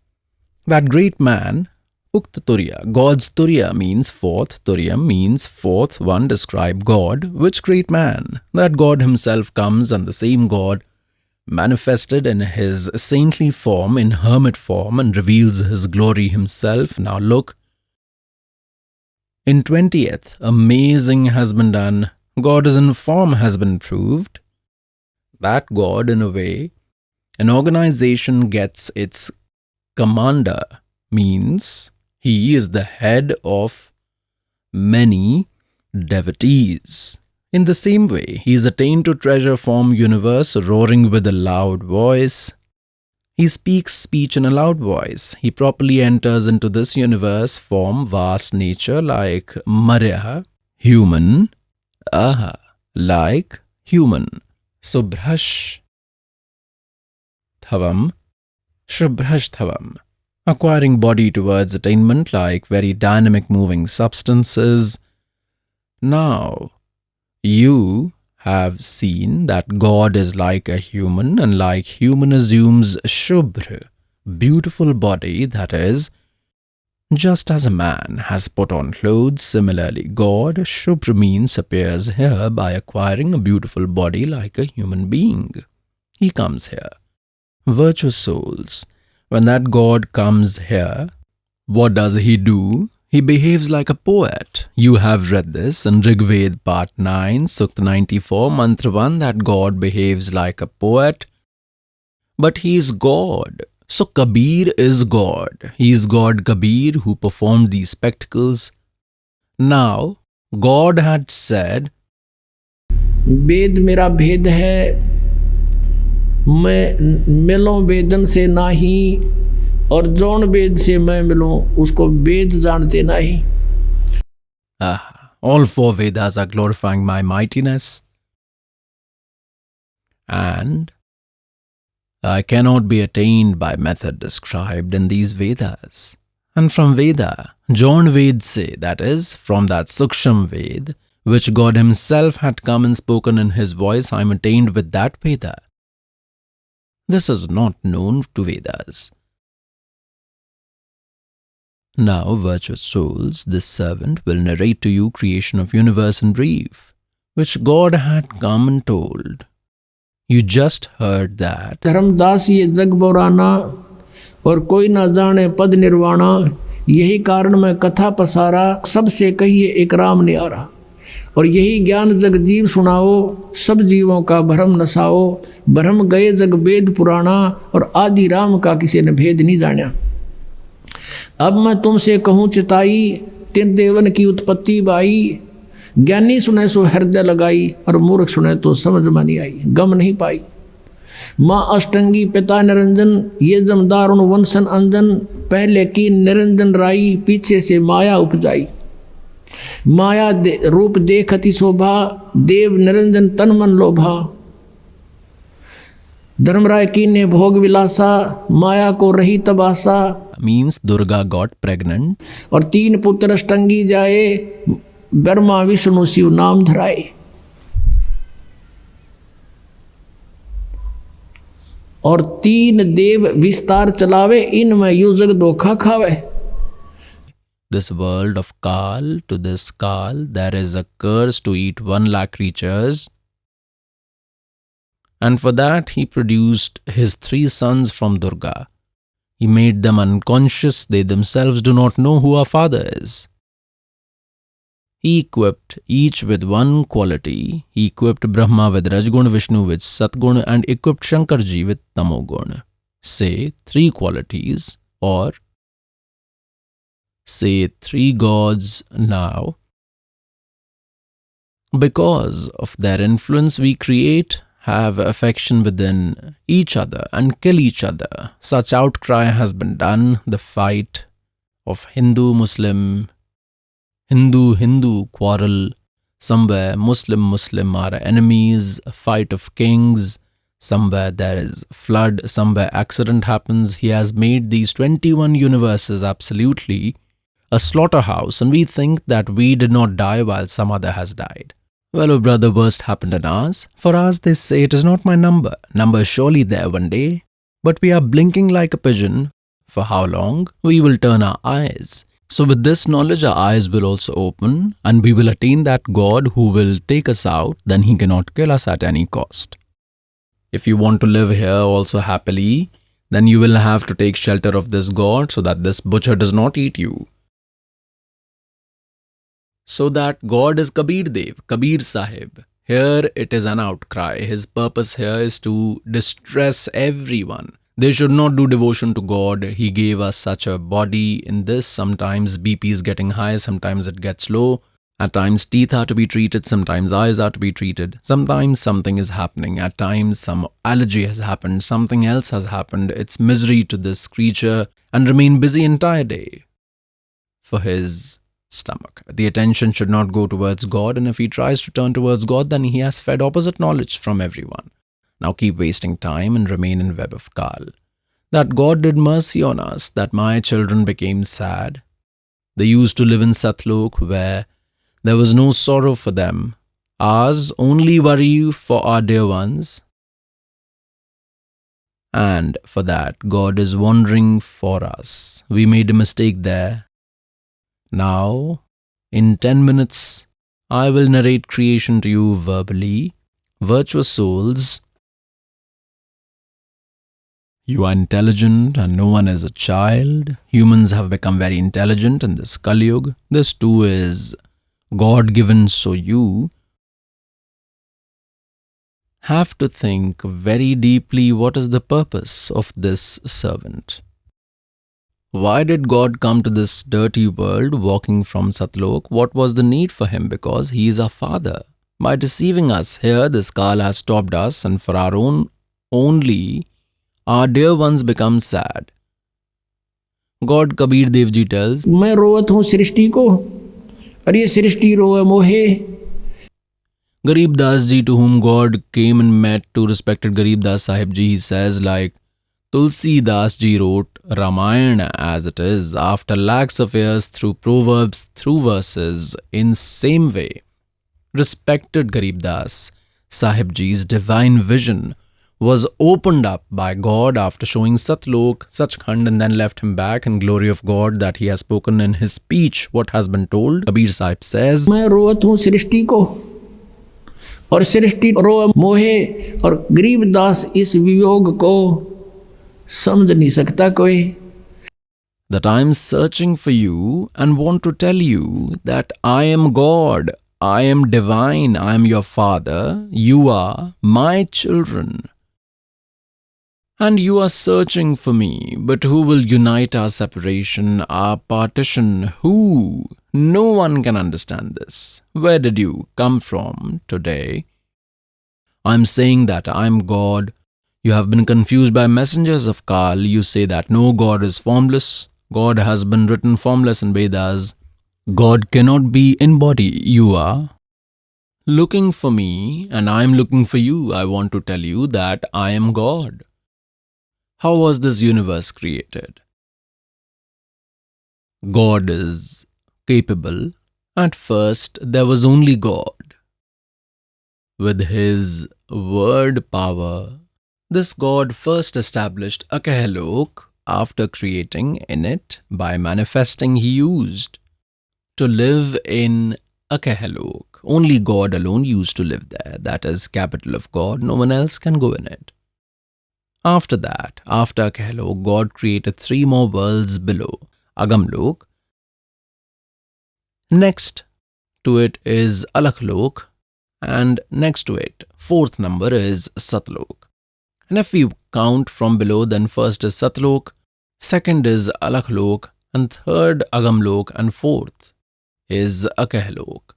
That great man, Ukt Turya, God's Turya means fourth, Turyam means fourth one, describe God. Which great man? That God himself comes, and the same God manifested in his saintly form, in hermit form, and reveals his glory himself. Now look, in 20th, amazing has been done. God is in form has been proved. That God, in a way, an organization gets its commander, means he is the head of many devotees. In the same way, he is attained to treasure form universe, roaring with a loud voice. He speaks speech in a loud voice. He properly enters into this universe form, vast nature, like Marya, human, Aha, like human. Subhrash Thavam, Shubhrash Thavam. Acquiring body towards attainment like very dynamic moving substances. Now, you have seen that God is like a human, and like human assumes Shubhra, beautiful body, that is, just as a man has put on clothes, similarly God, Shubhra means appears here by acquiring a beautiful body like a human being. He comes here. Virtuous souls. When that God comes here, what does he do? He behaves like a poet. You have read this in Rigved part 9, Sukt 94, Mantra 1, that God behaves like a poet. But he is God. So Kabir is God. He is God Kabir who performed these spectacles. Now, God had said, वेद मेरा भेद है, मैं मिलूं वेदन से नाही, और जौन वेद से मैं मिलूं उसको वेद जानते नहीं. All four Vedas are glorifying my mightiness. And I cannot be attained by method described in these Vedas. And from Veda, John Ved say, that is, from that Suksham Ved, which God himself had come and spoken in his voice, I am attained with that Veda. This is not known to Vedas. Now, virtuous souls, this servant will narrate to you creation of universe in brief, which God had come and told. You just heard that. Dharmdas ये जग बोराना और कोई ना जाने पद निर्वाणा, यही कारण मैं कथा पसारा, सबसे कहिए एक राम न्यारा। और यही ज्ञान जग जीव सुनाओ, सब जीवों का भ्रम नसाओ, भ्रम गए जग वेद पुराना, और आदि राम का किसी ने भेद नहीं जाना। अब मैं तुमसे कहूँ चिताई, तीन देवन की उत्पत्ति बाई, ज्ञानी सुने सो हृदय लगाई, और मूर्ख सुने तो समझ में नहीं आई, गम नहीं पाई। माँ अष्टंगी पिता निरंजन, ये जमदार उन वंशन अंजन, पहले की निरंजन राई, पीछे से माया उपजाई। माया रूप देखती शोभा, देव निरंजन तन मन लोभा। धर्मराय की ने भोग विलासा, माया को रही तबासा। Means Durga got pregnant. और तीन पुत्र अष्टंगी जाए, ब्रह्मा विष्णु शिव नाम धराए। और तीन देव विस्तार चलावे, इनमें यू जग धोखा खावे। This world of Kal, to this Kal, there is a curse to eat 1 lakh creatures. And for that, he produced his 3 sons from Durga. He made them unconscious, they themselves do not know who our father is. He equipped each with one quality. He equipped Brahma with Rajgun, Vishnu with Satgun, and equipped Shankarji with Tamogun. Say 3 qualities, or say 3 gods now. Because of their influence, we create, have affection within each other and kill each other. Such outcry has been done. The fight of Hindu-Muslim quarrel. Somewhere Muslim are enemies. A fight of kings. Somewhere there is flood. Somewhere accident happens. He has made these 21 universes absolutely a slaughterhouse, and we think that we did not die while some other has died. Well, oh brother, worst happened in ours. For us, they say it is not my number. Number is surely there one day. But we are blinking like a pigeon. For how long? We will turn our eyes. So with this knowledge, our eyes will also open, and we will attain that God who will take us out. Then he cannot kill us at any cost. If you want to live here also happily, then you will have to take shelter of this God so that this butcher does not eat you. So that God is Kabir Dev, Kabir Sahib. Here it is an outcry. His purpose here is to distress everyone. They should not do devotion to God. He gave us such a body in this. Sometimes BP is getting high, sometimes it gets low. At times teeth are to be treated, sometimes eyes are to be treated. Sometimes something is happening. At times some allergy has happened, something else has happened. It's misery to this creature and remain busy entire day for his stomach. The attention should not go towards God, and if he tries to turn towards God, then he has fed opposite knowledge from everyone. Now keep wasting time and remain in web of Kal. That God did mercy on us, that my children became sad. They used to live in Satlok where there was no sorrow for them. Ours only worry for our dear ones. And for that, God is wondering for us. We made a mistake there. Now, in 10 minutes, I will narrate creation to you verbally. Virtuous souls, you are intelligent and no one is a child. Humans have become very intelligent in this Kali Yuga. This too is God-given, so you have to think very deeply what is the purpose of this servant. Why did God come to this dirty world walking from Satlok? What was the need for him? Because he is our father. By deceiving us here, this Kal has stopped us, and for our own only, our dear ones become sad. God Kabir Dev Ji tells, मैं रोवत हूँ सृष्टि को, और ये सृष्टि रोए मोहे। Garib Das Ji, to whom God came and met, to respected Garib Das Sahib Ji, he says, like Tulsi Das Ji wrote Ramayana as it is, after lakhs of years, through proverbs, through verses, in same way. Respected Garib Das Sahib Ji's divine vision was opened up by God after showing Satlok, Sachkhand, and then left him back in glory of God that he has spoken in his speech what has been told. Kabir Sahib says, मैं रोवत हूँ सृष्टि को और सृष्टि रोए मोहे, और गरीब दास इस वियोग को समझ नहीं सकता कोई। that I am searching for you and want to tell you that I am God, I am divine, I am your father, you are my children. And you are searching for me, but who will unite our separation, our partition? Who? No one can understand this. Where did you come from today? I am saying that I am God. You have been confused by messengers of Kal. You say that no, God is formless. God has been written formless in Vedas. God cannot be in body. You are looking for me and I am looking for you. I want to tell you that I am God. How was this universe created? God is capable. At first, there was only God. With his word power, this God first established a Kahalok. After creating in it, by manifesting, he used to live in a Kahalok. Only God alone used to live there. That is capital of God. No one else can go in it. After that, after Kahalok, God created 3 more worlds below. Agamlok. Next to it is Alakhlok. And next to it, 4th number is Satlok. And if we count from below, then first is Satlok, second is Alakhlok, and third Agamlok, and 4th is Akahlok.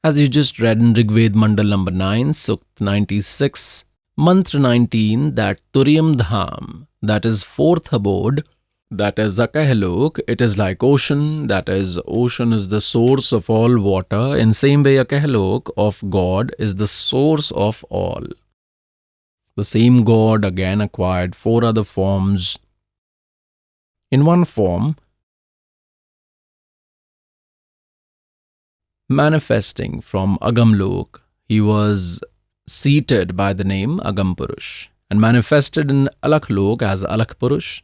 As you just read in Rigved Mandal number 9, Sukt 96, Mantra 19, that Turyam Dham, that is 4th abode, that is Akahlok, it is like ocean, that is ocean is the source of all water. In same way, Akahlok of God is the source of all. The same God again acquired 4 other forms. In one form, manifesting from Agamlok, he was seated by the name Agam Purush and manifested in Alakhlok as Alak Purush,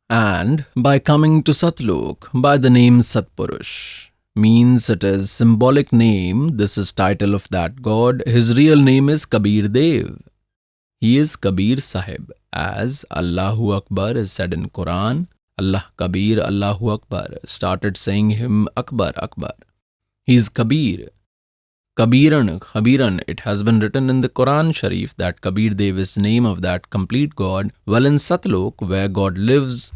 and by coming to Satlok by the name Satpurush. Means it is symbolic name. This is title of that God. His real name is Kabir Dev. He is Kabir Sahib, as Allahu Akbar is said in Quran. Allah Kabir, Allahu Akbar. Started saying him Akbar, Akbar. He is Kabir. Kabiran, Khabiran. It has been written in the Quran Sharif that Kabir Dev is name of that complete God. Well, in Satlok, where God lives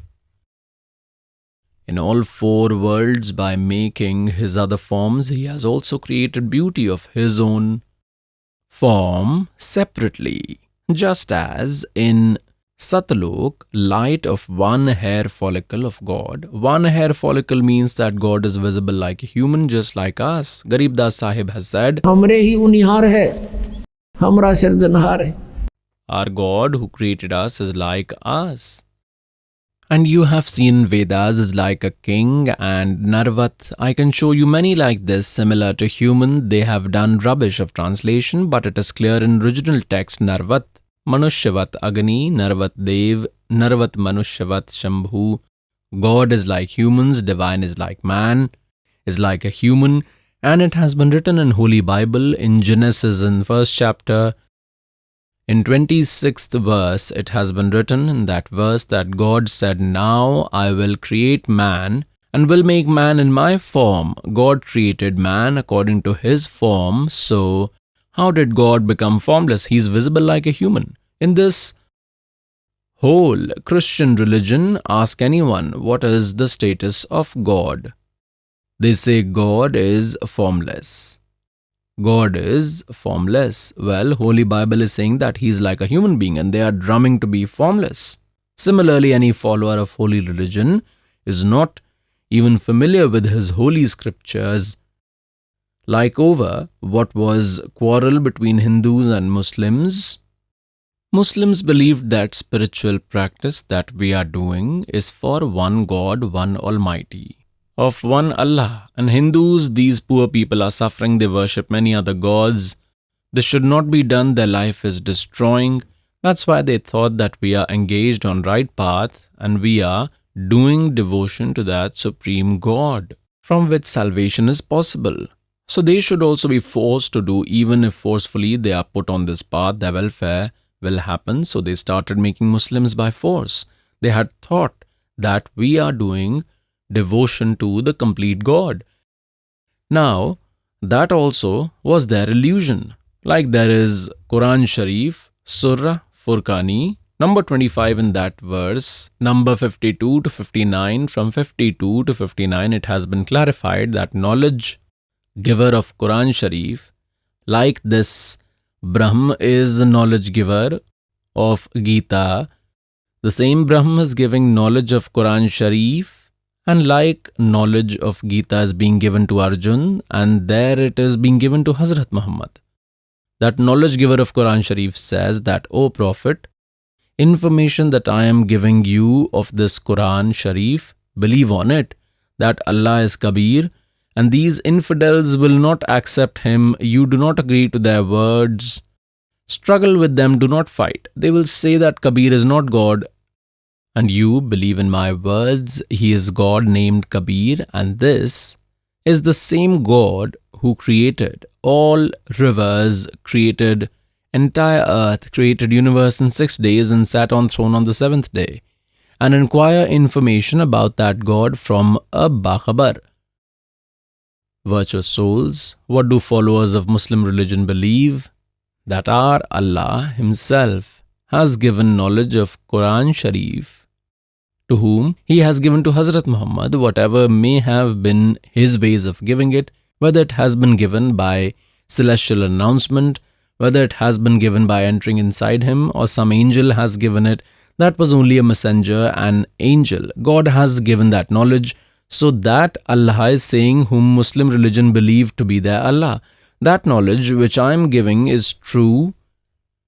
in all 4 worlds by making his other forms, he has also created beauty of his own form separately. Just as in Satlok, light of one hair follicle of God. One hair follicle means that God is visible like a human, just like us. Garib Das Sahib has said, हमरे ही उनिहार है, हमरा सिरजनहार है. Our God who created us is like us. And you have seen Vedas is like a king, and Narvat, I can show you many like this, similar to human. They have done rubbish of translation, but it is clear in original text, Narvat, Manushyavat Agni, Narvat Dev, Narvat Manushyavat Shambhu. God is like humans, divine is like man, is like a human, and it has been written in Holy Bible in Genesis in 1st chapter. In 26th verse, it has been written in that verse that God said, now I will create man and will make man in my form. God created man according to his form. So, how did God become formless? He is visible like a human. In this whole Christian religion, ask anyone, what is the status of God? They say God is formless. God is formless. Well, Holy Bible is saying that he is like a human being and they are drumming to be formless. Similarly, any follower of holy religion is not even familiar with his holy scriptures, like over what was quarrel between Hindus and Muslims. Muslims believed that spiritual practice that we are doing is for one God, one Almighty, of one Allah. And Hindus, these poor people are suffering, they worship many other gods. This should not be done, their life is destroying. That's why they thought that we are engaged on right path and we are doing devotion to that supreme God, from which salvation is possible. So they should also be forced to do, even if forcefully they are put on this path, their welfare will happen. So they started making Muslims by force. They had thought that we are doing devotion to the complete God. Now, that also was their illusion. Like there is Quran Sharif, Surah Furqani, number 25 in that verse, number 52 to 59, from 52 to 59, it has been clarified that knowledge giver of Quran Sharif, like this Brahm is knowledge giver of Gita, the same Brahm is giving knowledge of Quran Sharif, and like knowledge of Gita is being given to Arjun, and there it is being given to Hazrat Muhammad. That knowledge giver of Quran Sharif says that, O Prophet, information that I am giving you of this Quran Sharif, believe on it, that Allah is Kabir, and these infidels will not accept him. You do not agree to their words. Struggle with them, do not fight. They will say that Kabir is not God, and you believe in my words. He is God named Kabir, and this is the same God who created all rivers, created entire earth, created universe in 6 days and sat on throne on the 7th day. And inquire information about that God from a Bakhabar. Virtuous souls, what do followers of Muslim religion believe? That our Allah Himself has given knowledge of Quran Sharif, to whom He has given to Hazrat Muhammad, whatever may have been His ways of giving it, whether it has been given by celestial announcement, whether it has been given by entering inside him, or some angel has given it. That was only a messenger, an angel. God has given that knowledge. So that Allah is saying whom Muslim religion believe to be their Allah. That knowledge which I am giving is true,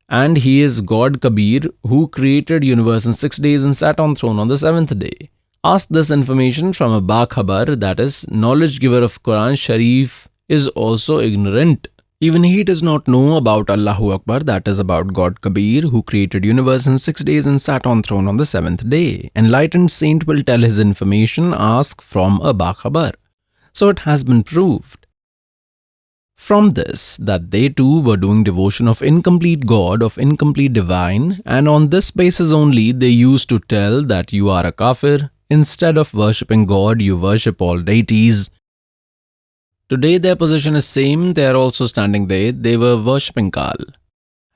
and He is God Kabir who created universe in 6 days and sat on throne on the 7th day. Ask this information from a Bakhabar, that is, knowledge giver of Quran Sharif, is also ignorant. Even he does not know about Allahu Akbar, that is about God Kabir, who created universe in 6 days and sat on throne on the 7th day. Enlightened saint will tell his information, ask from a Bakhabar. So it has been proved from this that they too were doing devotion of incomplete God, of incomplete divine, and on this basis only they used to tell that you are a kafir. Instead of worshipping God, you worship all deities. Today their position is same, they are also standing there, they were worshipping Kal.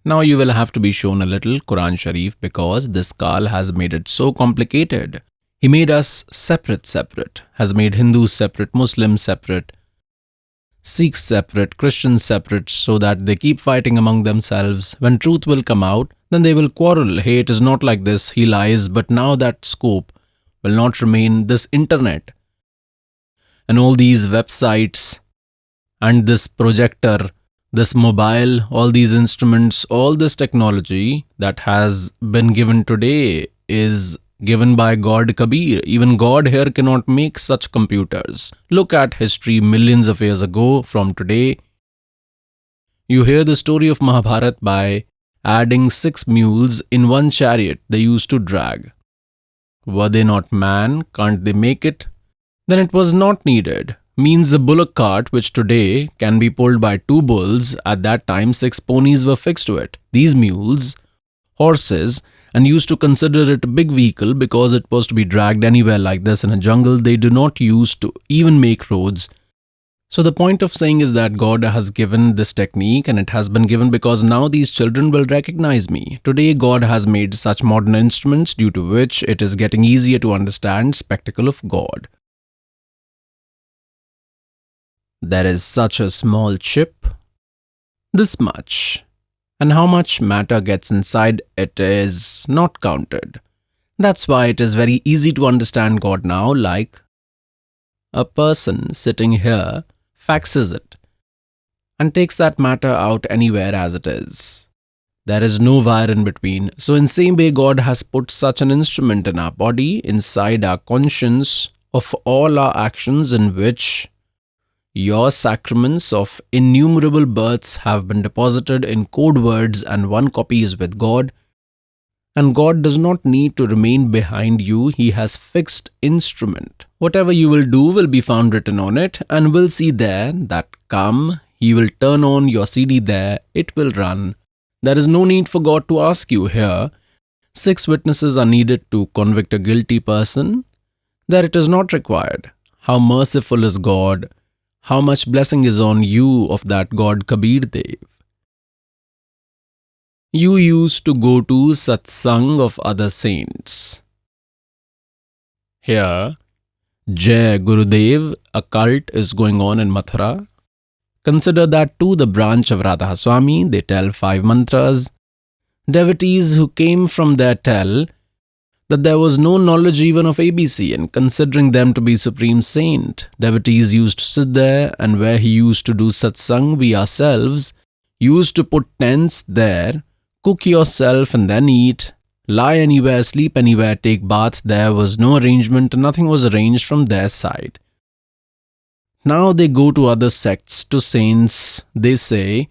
Now you will have to be shown a little Quran Sharif because this Kal has made it so complicated. He made us separate, has made Hindus separate, Muslims separate, Sikhs separate, Christians separate, so that they keep fighting among themselves. When truth will come out, then they will quarrel. Hey, it is not like this, he lies, but now that scope will not remain. This internet and all these websites and this projector, this mobile, all these instruments, all this technology that has been given today is given by God Kabir. Even God here cannot make such computers. Look at history millions of years ago from today. You hear the story of Mahabharat by adding 6 mules in one chariot they used to drag. Were they not man? Can't they make it? Then it was not needed. Means the bullock cart, which today can be pulled by 2 bulls, at that time 6 ponies were fixed to it. These mules, horses, and used to consider it a big vehicle because it was to be dragged anywhere like this in a jungle. They do not use to even make roads. So the point of saying is that God has given this technique, and it has been given because now these children will recognize me. Today God has made such modern instruments due to which it is getting easier to understand spectacle of God. There is such a small chip, this much, and how much matter gets inside it is not counted. That's why it is very easy to understand God now, like a person sitting here faxes it and takes that matter out anywhere as it is. There is no wire in between. So in same way, God has put such an instrument in our body, inside our conscience, of all our actions, in which your sacraments of innumerable births have been deposited in code words, and one copy is with God. And God does not need to remain behind you. He has fixed instrument. Whatever you will do will be found written on it, and will see there that come. He will turn on your CD there. It will run. There is no need for God to ask you here. 6 witnesses are needed to convict a guilty person. There it is not required. How merciful is God. How much blessing is on you of that God Kabir Dev. You used to go to Satsang of other saints. Here, Jai Gurudev, a cult is going on in Mathura. Consider that too the branch of Radha Swami. They tell 5 mantras. Devotees who came from there tell that there was no knowledge even of ABC, and considering them to be supreme saint, devotees used to sit there, and where he used to do satsang, we ourselves used to put tents there, cook yourself and then eat, lie anywhere, sleep anywhere, take bath. There was no arrangement, and nothing was arranged from their side. Now they go to other sects, to saints. They say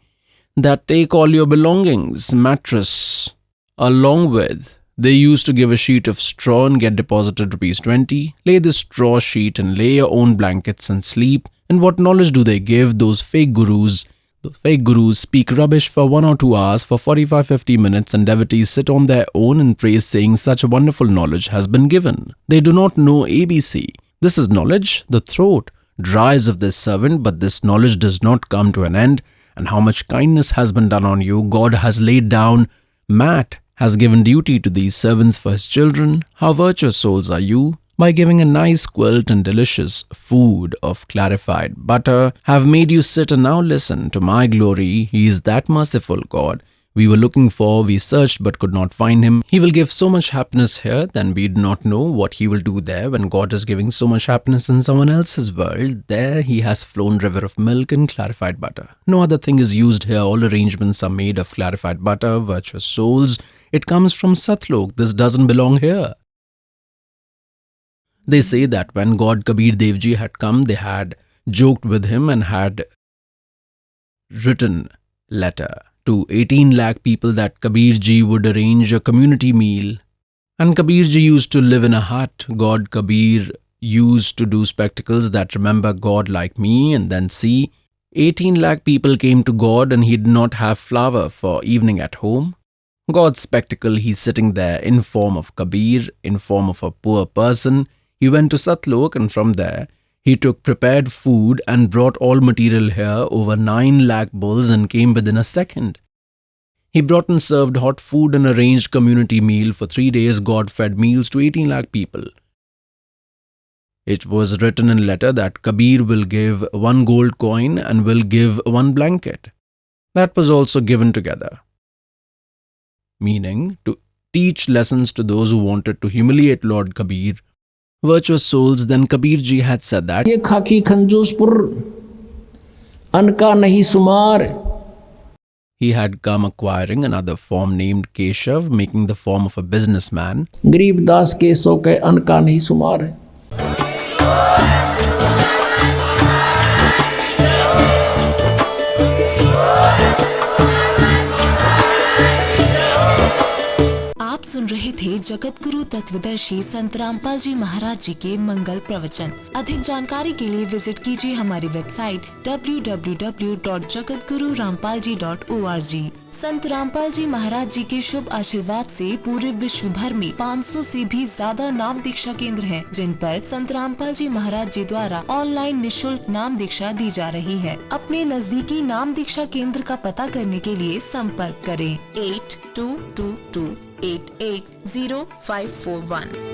that take all your belongings, mattress, along with. They used to give a sheet of straw and get deposited ₹20. Lay the straw sheet and lay your own blankets and sleep. And what knowledge do they give? Those fake gurus. Those fake gurus speak rubbish for 1 or 2 hours, for 45-50 minutes, and devotees sit on their own and praise, saying such wonderful knowledge has been given. They do not know ABC. This is knowledge. The throat dries of this servant, but this knowledge does not come to an end. And how much kindness has been done on you. God has laid down mat, has given duty to these servants for his children. How virtuous souls are you. By giving a nice quilt and delicious food of clarified butter, have made you sit, and now listen to my glory. He is that merciful God we were looking for. We searched but could not find him. He will give so much happiness here, then we do not know what he will do there. When God is giving so much happiness in someone else's world, there he has flown river of milk and clarified butter. No other thing is used here. All arrangements are made of clarified butter, virtuous souls. It comes from Satlok. This doesn't belong here. They say that when God Kabir Dev Ji had come, they had joked with him and had written letter to 18 lakh people that Kabir Ji would arrange a community meal. And Kabir Ji used to live in a hut. God Kabir used to do spectacles that remember God like me, and then see 18 lakh people came to God, and he did not have flour for evening at home. God's spectacle, he's sitting there in form of Kabir, in form of a poor person. He went to Satlok, and from there he took prepared food and brought all material here, over 9 lakh bulls, and came within a second. He brought and served hot food and arranged community meal. For 3 days God fed meals to 18 lakh people. It was written in letter that Kabir will give 1 gold coin and will give 1 blanket. That was also given together. Meaning to teach lessons to those who wanted to humiliate Lord Kabir. Virtuous souls. Then Kabir Ji had said that ये खाकी खंजूसपुर अनका नहीं सुमार. He had come acquiring another form named Keshav, making the form of a businessman. गरीब दास के सो के अनका नहीं सुमार. सुन रहे थे जगत गुरु तत्वदर्शी संत रामपाल जी महाराज जी के मंगल प्रवचन. अधिक जानकारी के लिए विजिट कीजिए हमारी वेबसाइट www.jagatgururampalji.org. संत रामपाल जी महाराज जी के शुभ आशीर्वाद से पूरे विश्व भर में 500 से भी ज्यादा नाम दीक्षा केंद्र हैं, जिन पर संत रामपाल जी महाराज जी द्वारा ऑनलाइन निशुल्क नाम दीक्षा दी जा रही है. अपने नजदीकी नाम दीक्षा केंद्र का पता करने के लिए संपर्क करें 8222 880541.